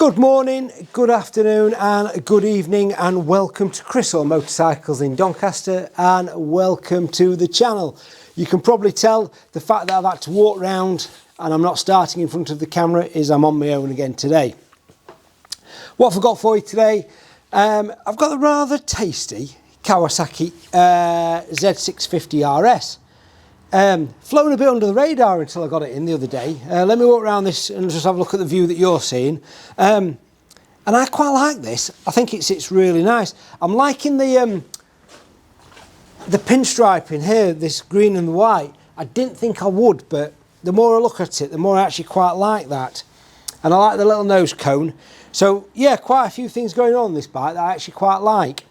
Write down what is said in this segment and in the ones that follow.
Good morning, good afternoon and good evening, and welcome to Chris or Motorcycles in Doncaster, and welcome to the channel. You can probably tell the fact that I've had to walk round and I'm not starting in front of the camera is I'm on my own again today. What have I got for you today? I've got the rather tasty Kawasaki Z650 RS. Flown a bit under the radar until I got it in the other day. Let me walk around this and just have a look at the view that you're seeing. And I quite like this. I think it sits really nice. I'm liking the pinstriping here, this green and the white. I didn't think I would, but the more I look at it, the more I actually quite like that. And I like the little nose cone. So yeah, quite a few things going on this bike that I actually quite like.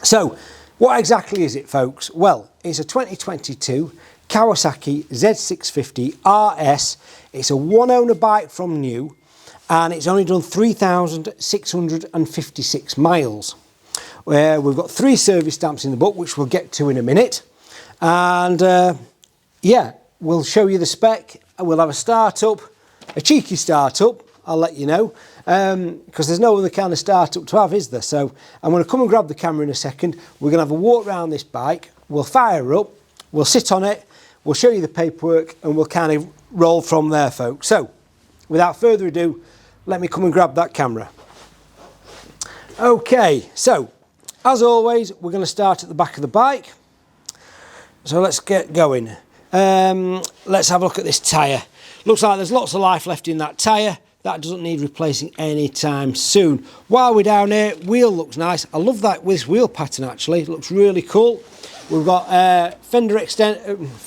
So, what exactly is it, folks? Well, it's a 2022 Kawasaki Z650 RS. It's a one-owner bike from new, and it's only done 3,656 miles. We've got 3 service stamps in the book, which we'll get to in a minute. And yeah, we'll show you the spec. We'll have a start-up, a cheeky start-up, I'll let you know. Because there's no other kind of start-up to have, is there? So I'm going to come and grab the camera in a second. We're going to have a walk around this bike. We'll fire her up. We'll sit on it. We'll show you the paperwork, and we'll kind of roll from there, folks. So without further ado, let me come and grab that camera. Okay, so as always, we're going to start at the back of the bike. So let's get going. Let's have a look at this tyre. Looks like there's lots of life left in that tyre. That doesn't need replacing anytime soon. While we're down here, wheel looks nice. I love that with this wheel pattern, actually. It looks really cool. We've got fender extend. We've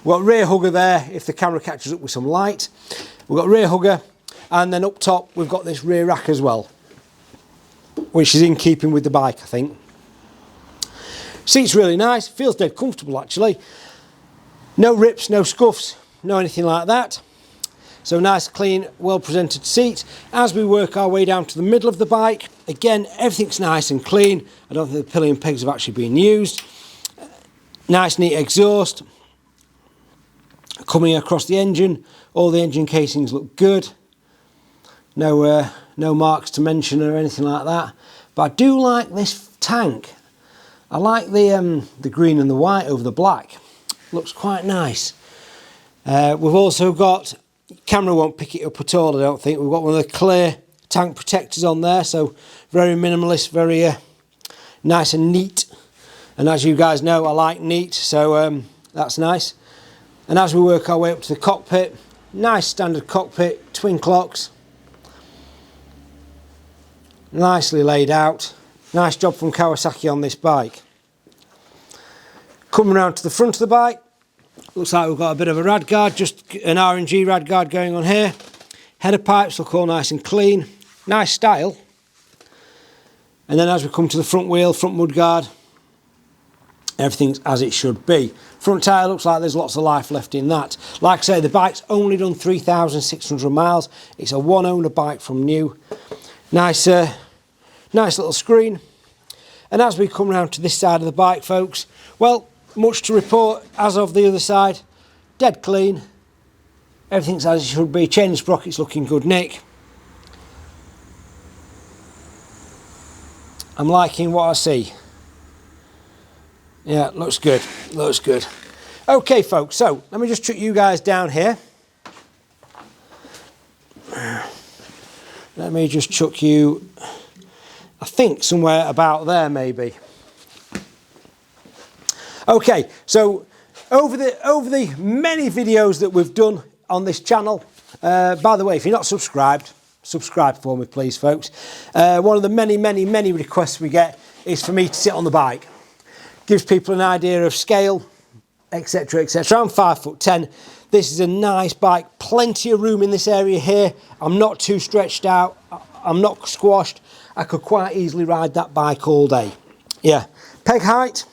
got rear hugger there if the camera catches up with some light. We've got rear hugger, and then up top we've got this rear rack as well, which is in keeping with the bike, I think. Seat's really nice. Feels dead comfortable, actually. No rips, no scuffs, no anything like that. So nice, clean, well-presented seat. As we work our way down to the middle of the bike, again, everything's nice and clean. I don't think the pillion pegs have actually been used. Nice, neat exhaust. Coming across the engine, all the engine casings look good. No marks to mention or anything like that. But I do like this tank. I like the green and the white over the black. Looks quite nice. We've also got, camera won't pick it up at all, I don't think. We've got one of the clear tank protectors on there, so very minimalist, very nice and neat. And as you guys know, I like neat, so that's nice. And as we work our way up to the cockpit, nice standard cockpit, twin clocks. Nicely laid out. Nice job from Kawasaki on this bike. Coming around to the front of the bike, looks like we've got a bit of a rad guard, just an R&G rad guard going on here. Header pipes look all nice and clean. Nice style. And then as we come to the front wheel, front mud guard, everything's as it should be. Front tyre looks like there's lots of life left in that. Like I say, the bike's only done 3,600 miles. It's a one-owner bike from new. Nice, nice little screen. And as we come round to this side of the bike, folks, well, much to report as of the other side. Dead clean. Everything's as it should be. Chain and sprockets looking good, Nick. I'm liking what I see. Yeah, looks good. Looks good. Okay, folks, so let me just chuck you guys down here. Let me just chuck you, I think, somewhere about there, maybe. Okay, so over the many videos that we've done on this channel, by the way, if you're not subscribed, subscribe for me, please, folks. One of the many requests we get is for me to sit on the bike. Gives people an idea of scale, etc, etc. I'm 5'10". This is a nice bike, plenty of room in this area here. I'm not too stretched out, I'm not squashed. I could quite easily ride that bike all day. Yeah, peg height.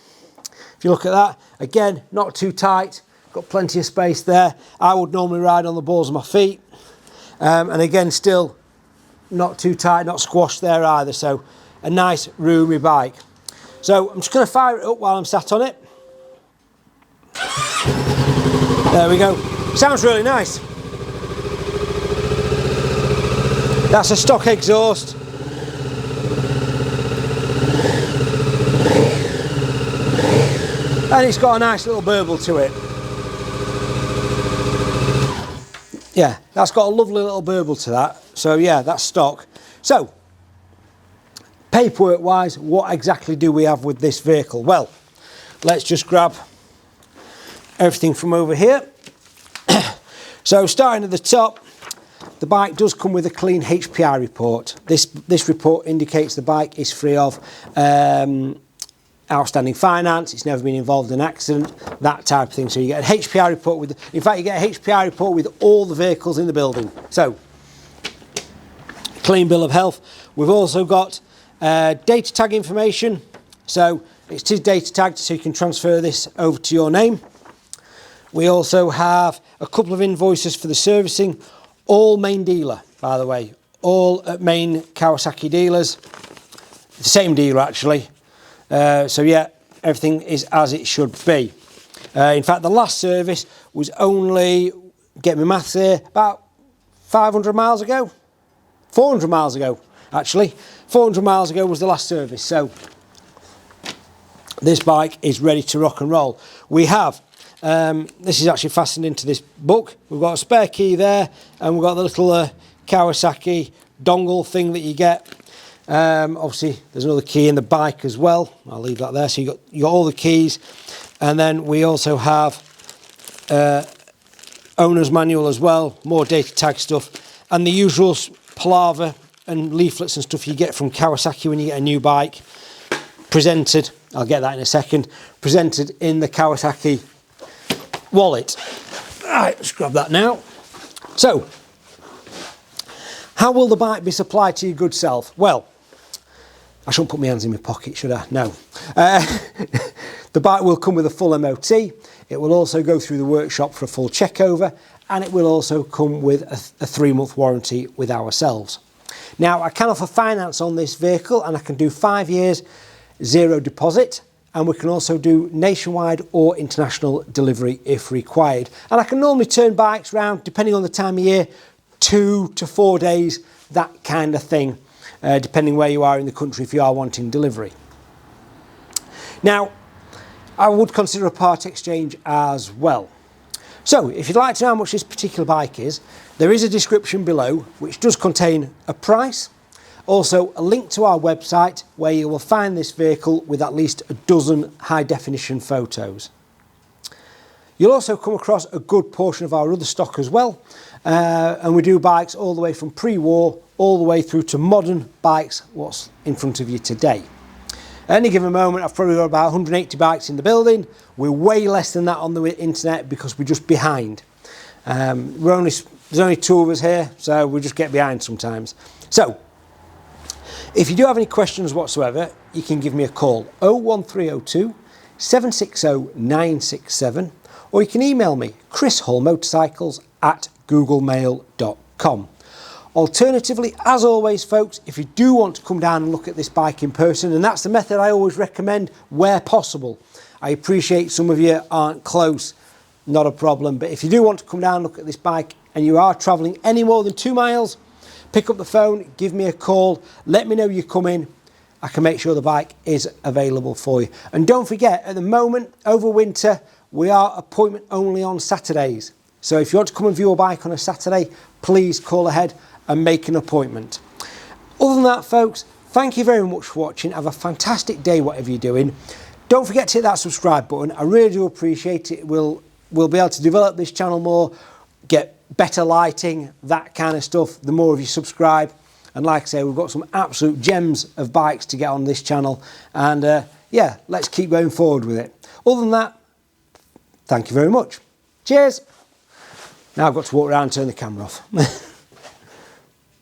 If you look at that, again, not too tight, got plenty of space there. I would normally ride on the balls of my feet. And again, still not too tight, not squashed there either. So a nice roomy bike. So I'm just going to fire it up while I'm sat on it. There we go. Sounds really nice. That's a stock exhaust. And it's got a nice little burble to it. Yeah, that's got a lovely little burble to that. So yeah, that's stock. So, paperwork wise, what exactly do we have with this vehicle? Well, let's just grab everything from over here. So starting at the top, the bike does come with a clean HPI report. This report indicates the bike is free of outstanding finance, it's never been involved in an accident, that type of thing. So you get an HPI report with, in fact you get a HPI report with all the vehicles in the building. So, clean bill of health. We've also got data tag information. So it is data tagged, so you can transfer this over to your name. We also have a couple of invoices for the servicing, all main dealer, by the way, all at main Kawasaki dealers, the same dealer actually. So yeah, everything is as it should be. In fact, the last service was only, get my maths here, about 500 miles ago, 400 miles ago actually. 400 miles ago was the last service. So this bike is ready to rock and roll. We have, this is actually fastened into this book. We've got a spare key there, and we've got the little Kawasaki dongle thing that you get. Obviously there's another key in the bike as well. I'll leave that there. So you got all the keys, and then we also have owner's manual as well, more data tag stuff, and the usual palaver and leaflets and stuff you get from Kawasaki when you get a new bike presented. I'll get that in a second. Presented in the Kawasaki wallet. Right, let's grab that now. So, how will the bike be supplied to your good self? Well, I shouldn't put my hands in my pocket, should I? No. The bike will come with a full MOT. It will also go through the workshop for a full check over, and it will also come with a 3-month warranty with ourselves. Now, I can offer finance on this vehicle, and I can do 5 years, 0 deposit, and we can also do nationwide or international delivery if required. And I can normally turn bikes around, depending on the time of year, 2 to 4 days, that kind of thing, depending where you are in the country if you are wanting delivery. Now, I would consider a part exchange as well. So, if you'd like to know how much this particular bike is, there is a description below which does contain a price, also a link to our website where you will find this vehicle with at least a dozen high definition photos. You'll also come across a good portion of our other stock as well, and we do bikes all the way from pre-war all the way through to modern bikes, what's in front of you today. At any given moment, I've probably got about 180 bikes in the building. We're way less than that on the internet because we're just behind. There's only 2 of us here, so we just get behind sometimes. So, if you do have any questions whatsoever, you can give me a call, 01302 760 967, or you can email me, chrishallmotorcycles@googlemail.com. Alternatively, as always folks, if you do want to come down and look at this bike in person, and that's the method I always recommend where possible. I appreciate some of you aren't close, not a problem, but if you do want to come down and look at this bike and you are travelling any more than 2 miles, pick up the phone, give me a call, let me know you come in. I can make sure the bike is available for you. And don't forget, at the moment, over winter, we are appointment only on Saturdays. So if you want to come and view a bike on a Saturday, please call ahead and make an appointment. Other than that, folks, thank you very much for watching. Have a fantastic day, whatever you're doing. Don't forget to hit that subscribe button. I really do appreciate it. We'll be able to develop this channel more, get better lighting, that kind of stuff, the more of you subscribe. And like I say, we've got some absolute gems of bikes to get on this channel. And yeah, let's keep going forward with it. Other than that, thank you very much. Cheers. Now I've got to walk around and turn the camera off.